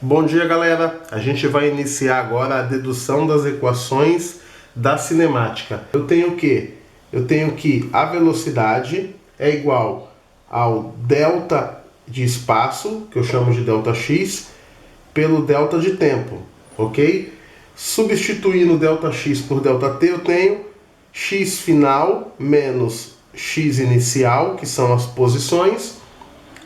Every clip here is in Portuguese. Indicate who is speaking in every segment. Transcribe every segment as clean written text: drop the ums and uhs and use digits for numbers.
Speaker 1: Bom dia, galera! A gente vai iniciar agora a dedução das equações da cinemática. Eu tenho que a velocidade é igual ao delta de espaço, que eu chamo de delta x, pelo delta de tempo, ok? Substituindo delta x por delta t, eu tenho x final menos x inicial, que são as posições,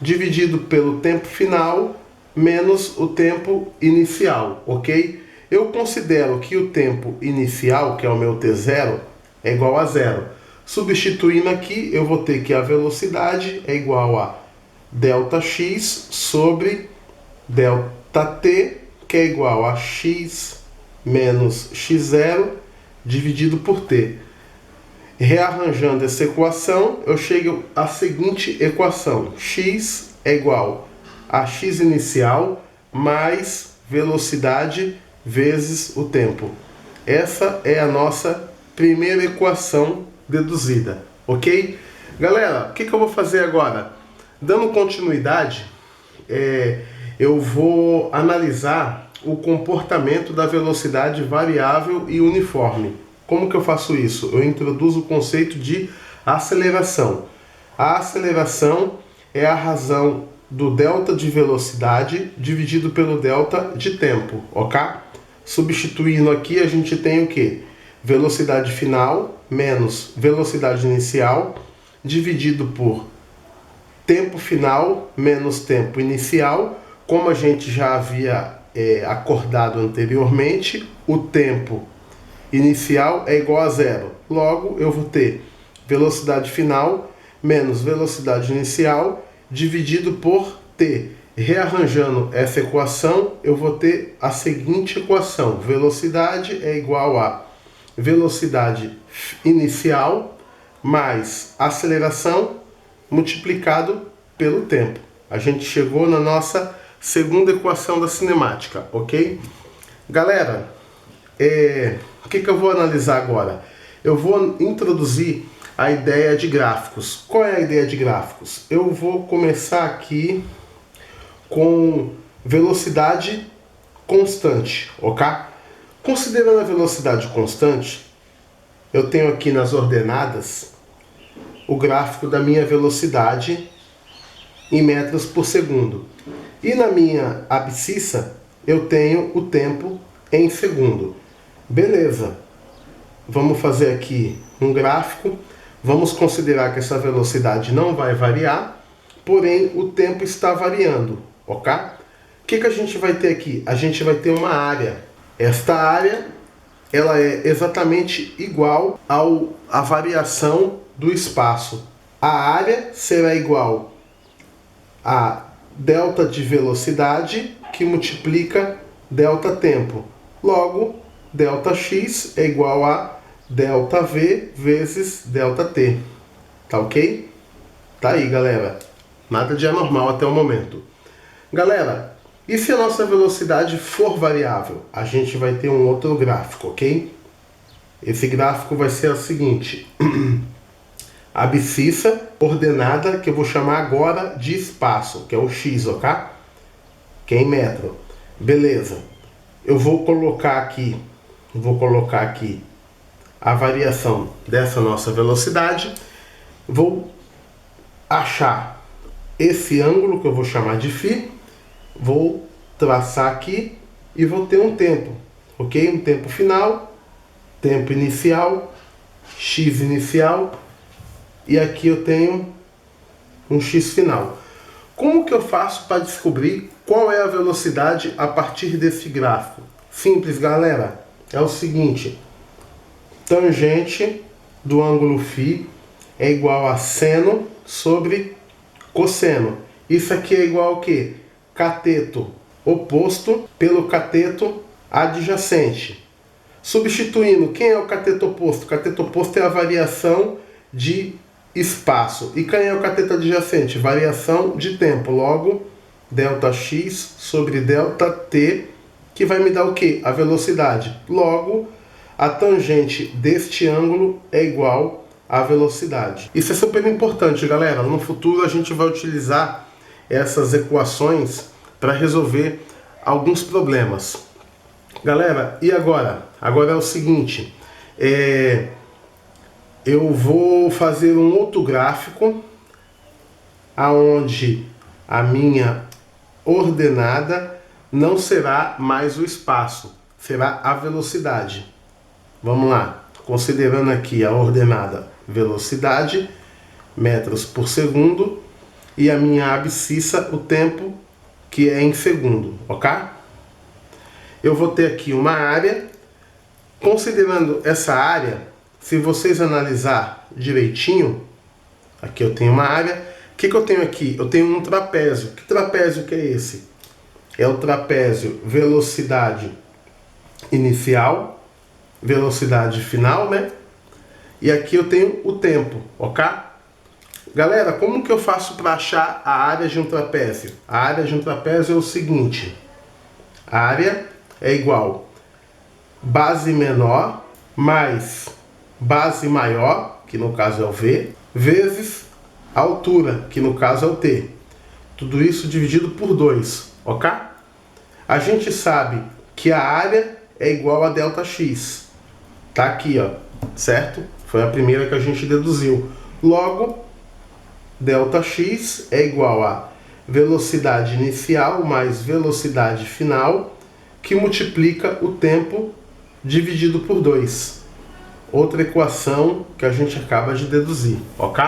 Speaker 1: dividido pelo tempo final menos o tempo inicial, ok? Eu considero que o tempo inicial, que é o meu t0, é igual a zero. Substituindo aqui, eu vou ter que a velocidade é igual a delta x sobre delta t, que é igual a x menos x0 dividido por t. Rearranjando essa equação, eu chego à seguinte equação: x é igual a x inicial mais velocidade vezes o tempo. Essa é a nossa primeira equação deduzida, ok? Galera, o que eu vou fazer agora? Dando continuidade, eu vou analisar o comportamento da velocidade variável e uniforme. Como que eu faço isso? Eu introduzo o conceito de aceleração. A aceleração é a razão do delta de velocidade dividido pelo delta de tempo, ok? Substituindo aqui, a gente tem o que? Velocidade final menos velocidade inicial dividido por tempo final menos tempo inicial. Como a gente já havia acordado anteriormente, o tempo inicial é igual a zero. Logo, eu vou ter velocidade final menos velocidade inicial dividido por t. Rearranjando essa equação, eu vou ter a seguinte equação: velocidade é igual a velocidade inicial mais aceleração multiplicado pelo tempo. A gente chegou na nossa segunda equação da cinemática, ok? Galera, o que eu vou analisar agora? Eu vou introduzir a ideia de gráficos. Qual é a ideia de gráficos? Eu vou começar aqui com velocidade constante, ok? Considerando a velocidade constante, eu tenho aqui nas ordenadas o gráfico da minha velocidade em metros por segundo. E na minha abscissa eu tenho o tempo em segundo. Beleza, vamos fazer aqui um gráfico. Vamos considerar que essa velocidade não vai variar, porém o tempo está variando, ok? O que a gente vai ter aqui? A gente vai ter uma área. Esta área ela é exatamente igual à variação do espaço. A área será igual a delta de velocidade que multiplica delta tempo. Logo, delta x é igual a delta v vezes delta t. Tá ok? Tá aí, galera. Nada de anormal até o momento. Galera, e se a nossa velocidade for variável? A gente vai ter um outro gráfico, ok? Esse gráfico vai ser o seguinte: a abscissa ordenada, que eu vou chamar agora de espaço, que é o x, ok? Que é em metro. Beleza. Eu vou colocar aqui a variação dessa nossa velocidade. Vou achar esse ângulo que eu vou chamar de φ. Vou traçar aqui e vou ter um tempo, ok? Um tempo final, tempo inicial, x inicial, e aqui eu tenho um x final. Como que eu faço para descobrir qual é a velocidade a partir desse gráfico? Simples, galera. É o seguinte: tangente do ângulo φ é igual a seno sobre cosseno. Isso aqui é igual ao quê? Cateto oposto pelo cateto adjacente. Substituindo, quem é o cateto oposto? O cateto oposto é a variação de espaço. E quem é o cateto adjacente? Variação de tempo. Logo, delta x sobre delta t, que vai me dar o quê? A velocidade. Logo, a tangente deste ângulo é igual à velocidade. Isso é super importante, galera. No futuro a gente vai utilizar essas equações para resolver alguns problemas. Galera, e agora? Agora é o seguinte, eu vou fazer um outro gráfico aonde a minha ordenada não será mais o espaço, será a velocidade. Vamos lá, considerando aqui a ordenada velocidade, metros por segundo, e a minha abscissa, o tempo, que é em segundo, ok? Eu vou ter aqui uma área. Considerando essa área, se vocês analisar direitinho, aqui eu tenho uma área. O que eu tenho aqui? Eu tenho um trapézio. Que trapézio que é esse? É o trapézio velocidade inicial, velocidade final, né? E aqui eu tenho o tempo, ok? Galera, como que eu faço para achar a área de um trapézio? A área de um trapézio é o seguinte. A área é igual base menor mais base maior, que no caso é o V, vezes altura, que no caso é o T. Tudo isso dividido por 2, ok? A gente sabe que a área é igual a ΔX. Tá aqui, ó, certo? Foi a primeira que a gente deduziu. Logo, ΔX é igual a velocidade inicial mais velocidade final, que multiplica o tempo dividido por 2. Outra equação que a gente acaba de deduzir, ok?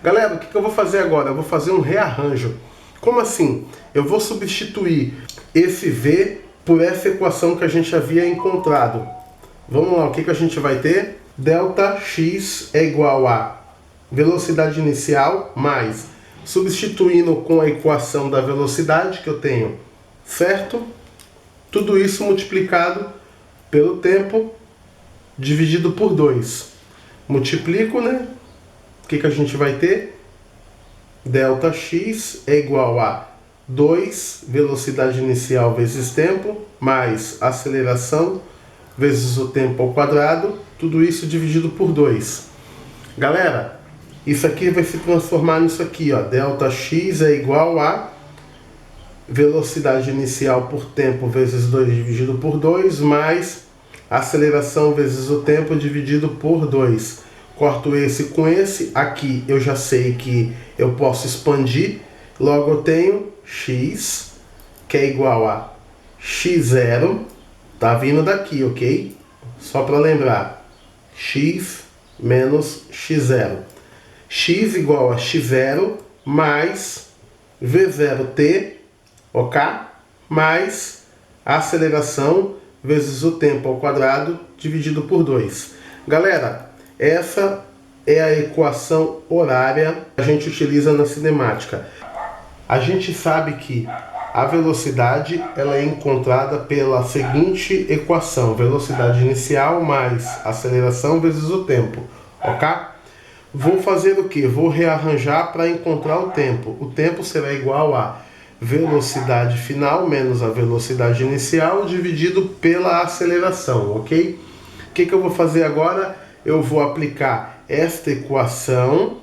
Speaker 1: Galera, o que eu vou fazer agora? Eu vou fazer um rearranjo. Como assim? Eu vou substituir esse V por essa equação que a gente havia encontrado. Vamos lá, o que a gente vai ter? ΔX é igual a velocidade inicial mais, substituindo com a equação da velocidade que eu tenho, certo? Tudo isso multiplicado pelo tempo dividido por 2. Multiplico, né? O que a gente vai ter? ΔX é igual a 2 velocidade inicial vezes tempo, mais aceleração vezes o tempo ao quadrado, tudo isso dividido por 2. Galera, isso aqui vai se transformar nisso aqui, ó. ΔX é igual a velocidade inicial por tempo vezes 2 dividido por 2, mais aceleração vezes o tempo dividido por 2. Corto esse com esse. Aqui eu já sei que eu posso expandir. Logo eu tenho x, que é igual a x0. Tá vindo daqui, ok? Só para lembrar. X menos x0. X igual a x0 mais v0t, ok? Mais a aceleração vezes o tempo ao quadrado dividido por 2. Galera, essa é a equação horária que a gente utiliza na cinemática. A gente sabe que a velocidade ela é encontrada pela seguinte equação: velocidade inicial mais aceleração vezes o tempo, ok? Vou fazer o que? Vou rearranjar para encontrar o tempo. O tempo será igual a velocidade final menos a velocidade inicial dividido pela aceleração, ok? O que eu vou fazer agora? Eu vou aplicar esta equação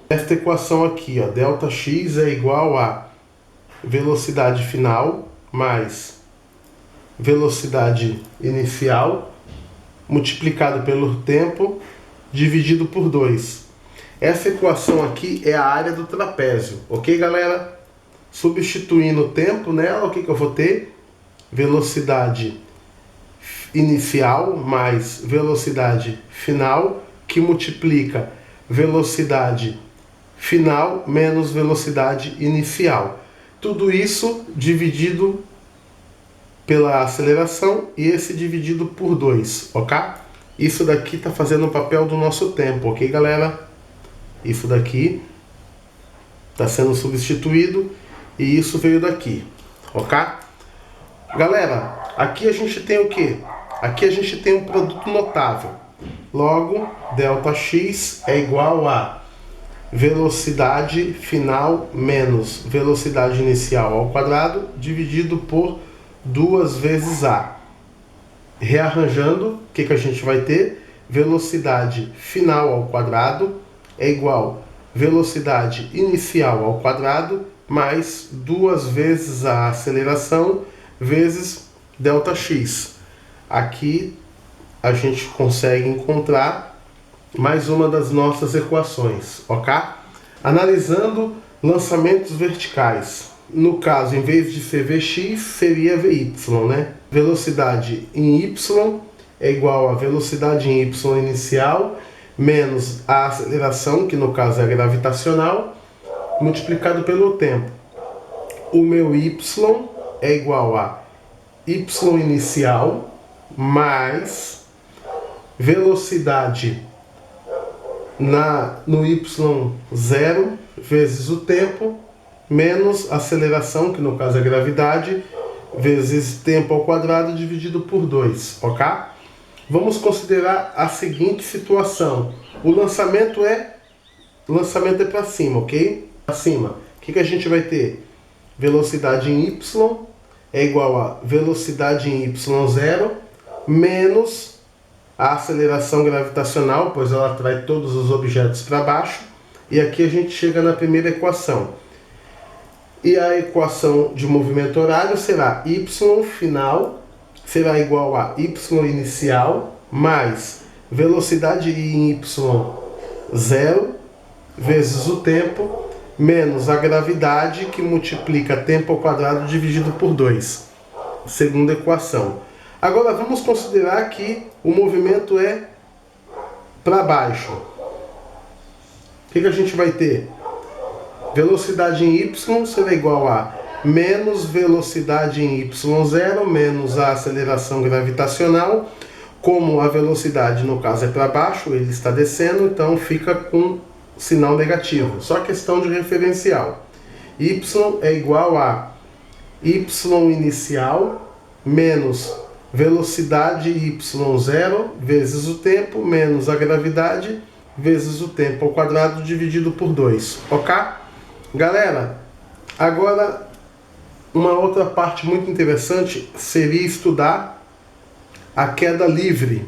Speaker 1: aqui, ó, ΔX é igual a velocidade final mais velocidade inicial multiplicado pelo tempo dividido por 2. Essa equação aqui é a área do trapézio, ok, galera? Substituindo o tempo nela, o que eu vou ter? Velocidade inicial mais velocidade final, que multiplica velocidade final menos velocidade inicial. Tudo isso dividido pela aceleração e esse dividido por 2, ok? Isso daqui está fazendo o papel do nosso tempo, ok, galera? Isso daqui está sendo substituído e isso veio daqui, ok? Galera, aqui a gente tem o que? Aqui a gente tem um produto notável. Logo, ΔX é igual a velocidade final menos velocidade inicial ao quadrado dividido por 2 vezes A. Rearranjando, o que a gente vai ter? Velocidade final ao quadrado é igual velocidade inicial ao quadrado mais 2 vezes a aceleração vezes ΔX. Aqui a gente consegue encontrar mais uma das nossas equações, ok? Analisando lançamentos verticais. No caso, em vez de ser Vx, seria Vy, né? Velocidade em y é igual a velocidade em y inicial menos a aceleração, que no caso é gravitacional, multiplicado pelo tempo. O meu y é igual a y inicial mais velocidade no y0 vezes o tempo menos aceleração, que no caso é gravidade, vezes tempo ao quadrado dividido por 2, ok? Vamos considerar a seguinte situação. O lançamento é para cima, ok? Para cima. O que a gente vai ter? Velocidade em y é igual a velocidade em y0 menos a aceleração gravitacional, pois ela atrai todos os objetos para baixo. E aqui a gente chega na primeira equação. E a equação de movimento horário será y final será igual a y inicial mais velocidade em y0 vezes o tempo menos a gravidade, que multiplica tempo ao quadrado dividido por 2. Segunda equação. Agora vamos considerar que o movimento é para baixo. O que a gente vai ter? Velocidade em y será igual a menos velocidade em y0 menos a aceleração gravitacional. Como a velocidade no caso é para baixo, ele está descendo, então fica com sinal negativo. Só questão de referencial. Y é igual a y inicial menos velocidade y0 vezes o tempo menos a gravidade vezes o tempo ao quadrado dividido por 2, ok? Galera, agora uma outra parte muito interessante seria estudar a queda livre.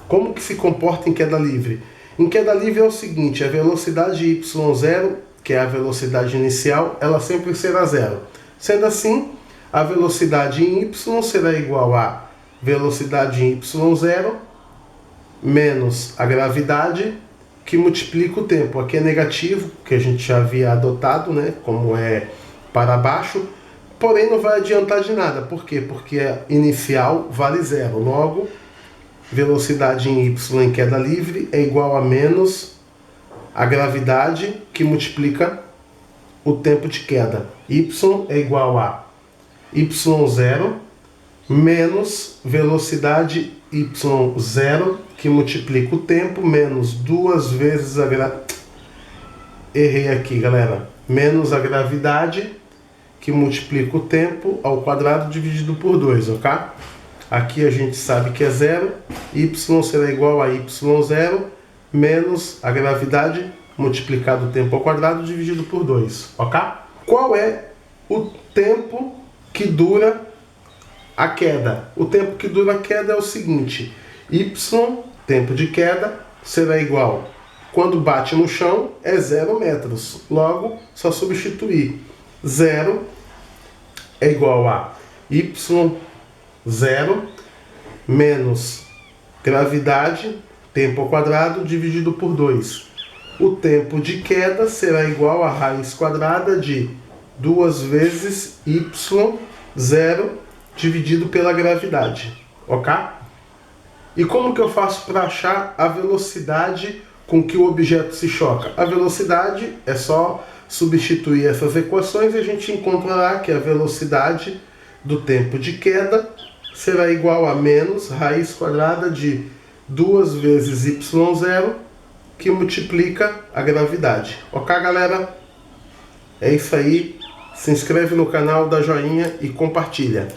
Speaker 1: Como que se comporta em queda livre? Em queda livre é o seguinte, a velocidade y0, que é a velocidade inicial, ela sempre será zero. Sendo assim, a velocidade em y será igual a velocidade em y0 menos a gravidade, que multiplica o tempo. Aqui é negativo, que a gente já havia adotado, né? Como é para baixo, porém não vai adiantar de nada. Por quê? Porque a inicial vale zero. Logo, velocidade em y em queda livre é igual a menos a gravidade, que multiplica o tempo de queda. Y é igual a y0 menos velocidade y0, que multiplica o tempo, menos duas vezes a Errei aqui, galera. Menos a gravidade, que multiplica o tempo ao quadrado dividido por 2, ok? Aqui a gente sabe que é zero. Y será igual a y0 menos a gravidade multiplicado o tempo ao quadrado dividido por 2, ok? Qual é o tempo que dura a queda? O tempo que dura a queda é o seguinte: y, tempo de queda, será igual, quando bate no chão, é 0 metros. Logo, só substituir. 0 é igual a y0 menos gravidade, tempo ao quadrado, dividido por 2. O tempo de queda será igual a raiz quadrada de 2 vezes y0 dividido pela gravidade, ok? E como que eu faço para achar a velocidade com que o objeto se choca? A velocidade é só substituir essas equações e a gente encontrará que a velocidade do tempo de queda será igual a menos raiz quadrada de 2 vezes y0, que multiplica a gravidade. Ok, galera? É isso aí. Se inscreve no canal, dá joinha e compartilha.